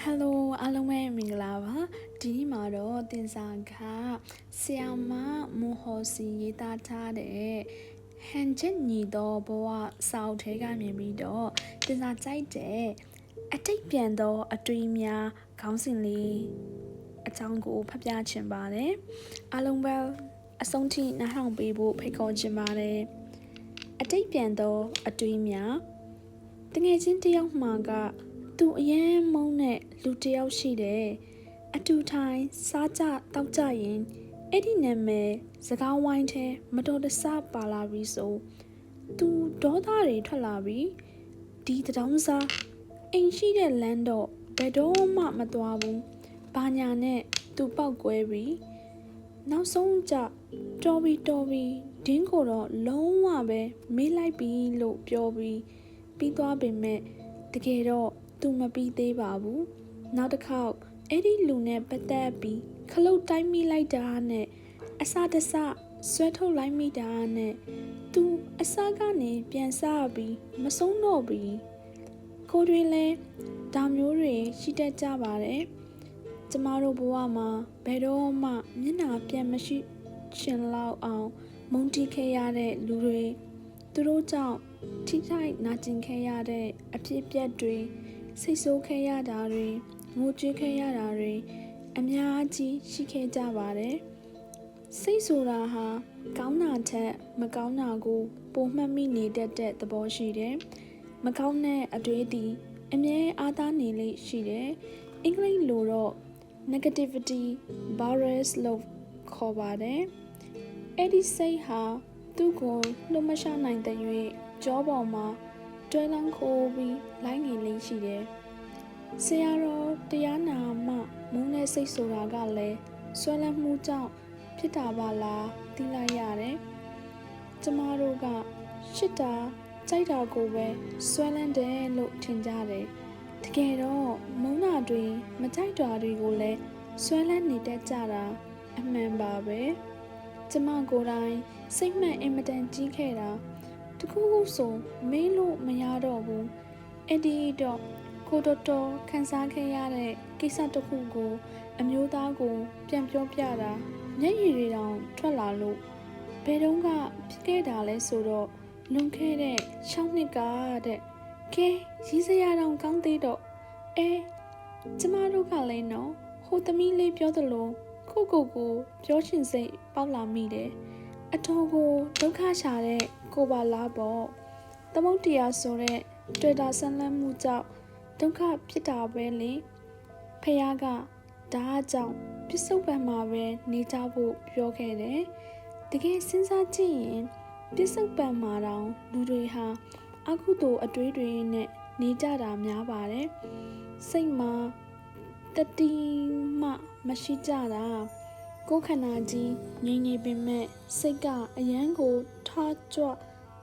Hello အားလုံးပဲမင်္ဂလာပါဒီနေ့မှာတော့တင်စာကဆရာမမိုဟောစီရေးသားထားတဲ့ဟန်ချက်ညီသောဘဝစာအုပ်ထဲကမြင်ပြီးတော့တင်စာကြိုက်တဲ့အတိတ်ပြန်သောအတွေ့အများခေါင်းစဉ်လေးအကြောင်းကိုဖတ်ပြချင်ပါတယ်အားလုံးပဲအဆုံးထိနားထောင်ပေးဖို့ဖိတ်ခေါ်ချင်ပါတယ်အတိတ်ပြန်သောအတွေ့အများတငယ်ချင်းတယောက်မှကသူအရင်မုန်းတဲ့လူတယောက်ရှိတယ်အတူထိုင်စားကြတောက်ကြရင်အဲ့ဒီနာမည်စကားဝိုင်းထဲမတော်တဆပါလာပြီဆိုသူဒေါသတွေထွက်လာပြီဒီတောင်စားအိမ်ရှိတဲ့လမ်းတော့ဘယ်တော့မှမသွားဘူးဘာညာနဲ့သူပောက်ကွဲပြီနောက်ဆုံးကြတော်ပြီဒင်းကိုတော့လုံးဝပဲမေးလိုက်ပြီလို့ပြောပြီးသွားပေမဲ့တကယ်တော့သူမပြီးသေးပါဘူးနောက်တစ်ခေါက်အဲ့ဒီလူနဲ့ပတ်သက်ပြီးခလုတ်တိုင်းမိလိုက်တာနဲ့အစတစဆွဲထုတ်လိုက်မိတာနဲ့သူအစကနေပြန်စားပြီးမဆုံးတော့ပြီကိုတွေလည်းဒါမျိုးတွေရှိတတ်ကြပါတယ်ကျမတို့ဘဝမှာဘယ်တော့မှမျက်နှာပြန်မရှိရှင်လောက်အောင်မုန်းတီးခဲ့ရတဲ့လူတွေသူတို့ကြောင့်ထိခိုက်နာကျင်ခဲ့ရတဲ့အဖြစ်အပျက်တွေစိတ်ဆိုးခဲ့ရတာတွေငိုကြွေးခဲ့ရတာတွေအများကြီးရှိခဲ့ကြပါတယ်စိတ်ဆိုတာဟာကောင်းတာထက်မကောင်းတာကိုပိုမှတ်မိနေတတ်တဲ့သဘောရှိတယ်မကောင်းတဲ့အတွေးသည်အမြဲအားသားနေလေရှိတယ်အင်္ဂလိပ်လိုတော့ negativity bias လို့ခေါ်ပါတယ်အဲ့ဒီစိတ်ဟာသူ့ကိုလှမရှာနိုင်တဲ့၍ကြောပေါ်မှာတွဲလန်းခိုးပြီးလိုက်နေလေးရှိတယ်ဆရာတော်တရားနာမှမုန်းတဲ့စိတ်ဆိုတာကလည်းဆွဲလန်းမှုကြောင့်ဖြစ်တာပါလားသိလိုက်ရတယ်ကျမတို့ကရှစ်တာကြိုက်တာကိုပဲဆွဲလန်းတယ်လို့ထင်ကြတယ်တကယ်တော့မုန်းတာတွေမကြိုက်တာတွေကိုလည်းဆွဲလန်းနေတတ်ကြတာအမှန်ပါပဲကျမကိုယ်တိုင်စိတ်မှန်အင်မတန်ကြီးခဲ့တာတခုခုဆိုမေးလို့မရတော့ဘူးအဲ့ဒီတော့ကိုတော်ခန်းစားခဲ့ရတဲ့ကိစ္စတစ်ခုကိုအမျိုးသားကိုပြန်ပြောပြတာမျက်ရည်တွေတောင်ထွက်လာလို့ဘယ်တော့ကဖြစ်ခဲ့တာလဲဆိုတော့လွန်ခဲ့တဲ့6နှစ်ကတဲ့ကဲရီးစရာတောင်ကောင်းသေးတော့ကျမတို့ကလည်းနော်ဟိုသမီးလေးပြောသလိုကိုပြောချင်စိတ်ပေါက်လာမိတယ်အတော်ကိုဒုက္ခရှာတဲ့ကိုပါလားပေါ့သမုတ်တရားဆိုတဲ့တွေ့တာဆန်းလန်းမှုကြောင့်ဒုက္ခဖြစ်တာပဲလေဖခင်ကဒါအကြောင်းပြစ္ဆုတ်ပံမှာပဲနေကြဖို့ပြောခဲ့တယ်တကယ်စဉ်းစားကြည့်ရင်ပြစ္ဆုတ်ပံမှာတောင်လူတွေဟာအကုသိုလ်အတွေးတွေနဲ့နေကြတာများပါတယ်စိတ်မှာတတိမှမရှိကြတာကိုယ်ခန္ဓာကြီးငြိမ်နေပေမဲ့စိတ်ကအယမ်းကိုထားကြွ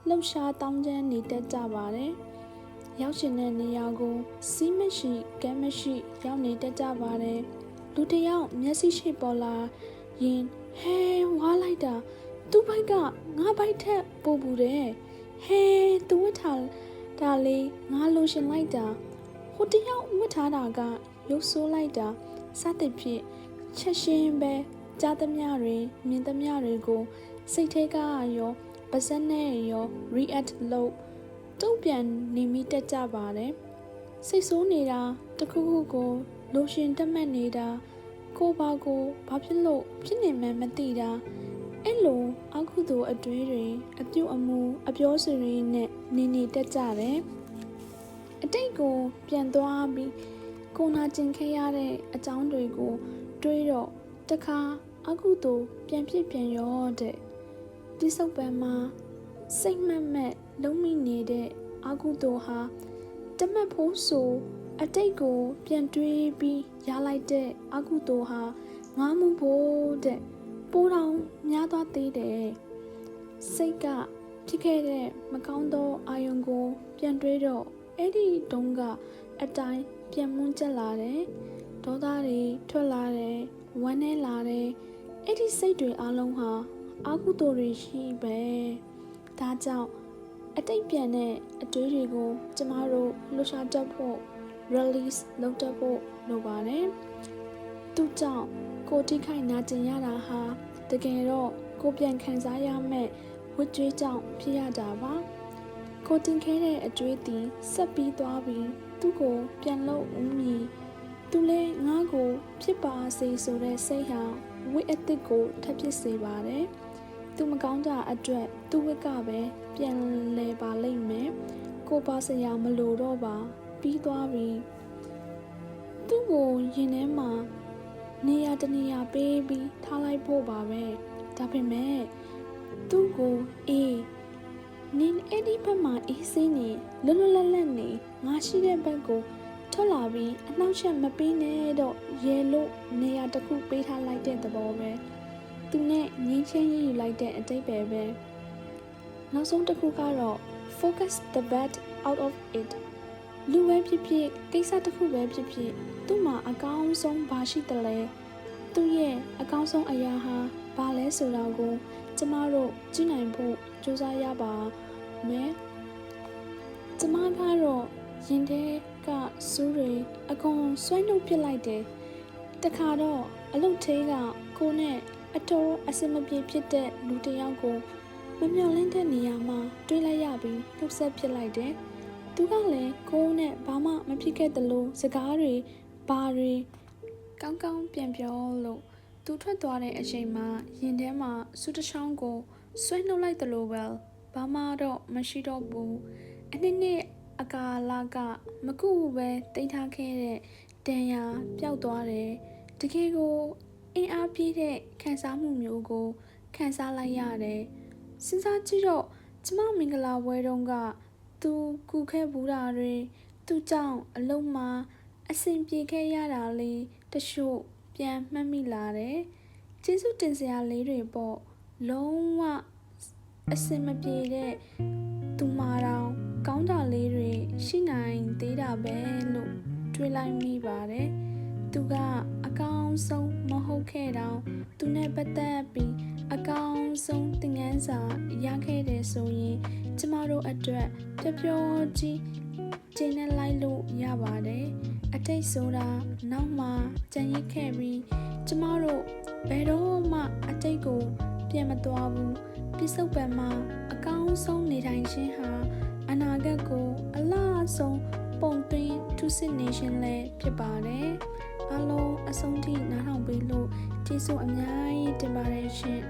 လှုပ်ရှားတောင်းကျမ်းနေတတ်ကြပါတယ်ရောက်ရှင်တဲ့နေရာကိုစီးမရှိကမ်းမရှိရောက်နေတတ်ကြပါတယ်လူတယောက်မျက်စိရှိပေါ်လာရင်ဟဲဝါလိုက်တာသူ့ဘိုက်ကငါဘိုက်ထက်ပိုပူတယ်ဟဲသူဝတ်ထားတာလေးငါလိုရှင်လိုက်တာဟိုတယောက်ဝတ်ထားတာကရုပ်ဆိုးလိုက်တာစသဖြင့်ချက်ရှင်းပဲကြားသမျှတွေမြင်သမျှတွေကိုစိတ်ထဲကရောပါးစပ်နဲ့ရော react လုပ်တုံ့ပြန်နေမိတတ်ကြပါတယ်စိတ်ဆိုးနေတာတခုခုကိုလိုရှင်တက်မှတ်နေတာကိုဘာဖြစ်လို့ဖြစ်နေမှန်းမသိတာအဲ့လိုအကုသိုလ်အတွေးတွေအပြုအမူအပြောဆိုတွေနဲ့နေတတ်ကြတယ်အတိတ်ကိုပြန်သွားပြီးကိုနာကျင်ခဲ့ရတဲ့အကြောင်းတွေကိုတွေးတော့တခါအကုသိုလ်ပြန်ဖြစ်ပြန်ရောတဲ့ပြစ္ဆုတ်ပံမှာစိတ်မှတ်လုံးမိနေတဲ့အကုသိုလ်ဟာတမတ်ဖို့ဆိုအတိတ်ကိုပြန်တွေးပြီးရလိုက်တဲ့အကုသိုလ်ဟာငားမှုဖို့တဲ့ပိုးတောင်များသွားသေးတယ်စိတ်ကဖြစ်ခဲ့တဲ့မကောင်းသောအာယုံကိုပြန်တွေးတော့အဲ့ဒီတုန်းကအတိုင်းပြန်မွန်းကျက်လာတယ်ဒေါသတွေထွက်လာတယ်ဝမ်းနည်းလာတယ်အဲ့ဒီစိတ်တွေအလုံးဟာအကုသိုလ်တွေရှိပဲဒါကြောင့်အတိတ်ပြန်တဲ့အတွေးတွေကိုကျမတို့လှူရှားတတ်ဖို့ release လုပ်တတ်ဖို့လိုပါတယ်သူကြောင့်ကိုတိခိုက်နာကျင်ရတာဟာတကယ်တော့ကိုပြန်ခံစားရမယ့်ဝတ်ကြွေးကြောင့်ဖြစ်ရတာပါကိုတင်ခဲတဲ့အကျွေးသည်ဆက်ပြီးသွားပြီးသူ့ကိုပြန်လို့ဦးမီသူလည်းငါ့ကိုဖြစ်ပါစေဆိုတဲ့စိတ်ဟာဝိအသစ်ကိုထပ်ဖြစ်စေပါတယ်သူမကောင်းတာအတွက်သူ့ဝက်ကပဲပြန်လဲပါလိမ့်မယ်ကိုပါစရာမလိုတော့ပါပြီးသွားပြီသူ့ကိုရင်ထဲမှာနေရာတနေရာပေးပြီးထားလိုက်ဖို့ပါပဲဒါပေမဲ့သူ့ကိုနင်းအဲ့ဒီဘက်မှာအေးစင်းနေလွတ်လွတ်လပ်လပ်နေငါရှိတဲ့ဘက်ကိုထွက်လာပြီးအနှောက်အယှက်မပေးနဲ့တော့ရဲလို့နေရာတစ်ခုပေးထားလိုက်တဲ့သဘောပဲသူနဲ့ငင်းချင်းရယူလိုက်တဲ့အတိတ်ပဲနောက်ဆုံးတစ်ခုကတော့ focus the bad out of it လူပဲဖြစ်ဖြစ်ကိစ္စတစ်ခုပဲဖြစ်ဖြစ်သူ့မှာအကောင်းဆုံးဘာရှိတယ်လဲသူ့ရဲ့အကောင်းဆုံးအရာဟာဘာလဲဆိုတာကိုကျမတို့ကြည့်နိုင်ဖို့ကြိုးစားရပါမယ်ကျမကတော့ရင်ထဲကစူးတွေအကုန်ဆွဲနှုတ်ပစ်လိုက်တယ်တခါတော့အလုပ်သေးကကိုနဲ့အတော်အဆင်မပြေဖြစ်တဲ့လူတစ်ယောက်ကိုမမျှော်လင့်တဲ့နေရာမှာတွေ့လိုက်ရပြီးနှုတ်ဆက်ဖြစ်လိုက်တယ်သူကလည်းကိုနဲ့ဘာမှမဖြစ်ခဲ့သလိုစကားတွေဘာတွေကောင်းကောင်းပြန်ပြောလို့သူထွက်သွားတဲ့အချိန်မှာရင်ထဲမှာစူးတစ်ချောင်းကိုဆွဲနှုတ်လိုက်သလိုပဲဘာမှတော့မရှိတော့ဘူးအနှစ်အကာလကမကူပဲတိတ်ထားခဲ့တဲ့တန်ရာပျောက်သွားတယ်တကယ်ကိုအင်အားပြည့်တဲ့ခံစားမှုမျိုးကိုခံစားလိုက်ရတယ်စဉ်းစားကြည့်တော့ကျမမင်္ဂလာပွဲတုန်းကသူကူခဲ့ဘူးတာတွေသူကြောင့်အလုံးမှာအဆင်ပြေခဲ့ရတာလေးတချို့ပြန်မှတ်မိလာတယ်ကျေးဇူးတင်စရာလေးတွေပေါ့လုံးဝအဆင်မပြေတဲ့သူမာတောင်ကောင်းတာလေးတွေရှိနိုင်သေးတာပဲလို့တွေးလိုက်မိပါတယ်သူကအကောင်းဆုံးမဟုတ်ခဲ့တော့သူနဲ့ပတ်သက်ပြီးအကောင်းဆုံးသင်ခန်းစာရခဲ့တယ်ဆိုရင်ကျမတို့အတွက်ပျော်ပျော်ကြီးကျင်းနေလိုက်လို့ရပါတယ်အတိတ်ဆိုတာနောက်မှကြံရစ်ခဲ့ပြီးကျမတို့ဘယ်တော့မှအတိတ်ကိုပြန်မသွားဘူးပြစ္ဆုတ်ပံမှာအကောင်းဆုံးနေထိုင်ခြင်းဟာအနာဂတ်ကိုအလားဆုံးပုံသွင်းထုစစ်နေခြင်းလည်းဖြစ်ပါတယ်အားလုံးအဆုံးထိနားထောင်ပေးလို့ကျေးဇူးအများကြီးတင်ပါတယ်ရှင်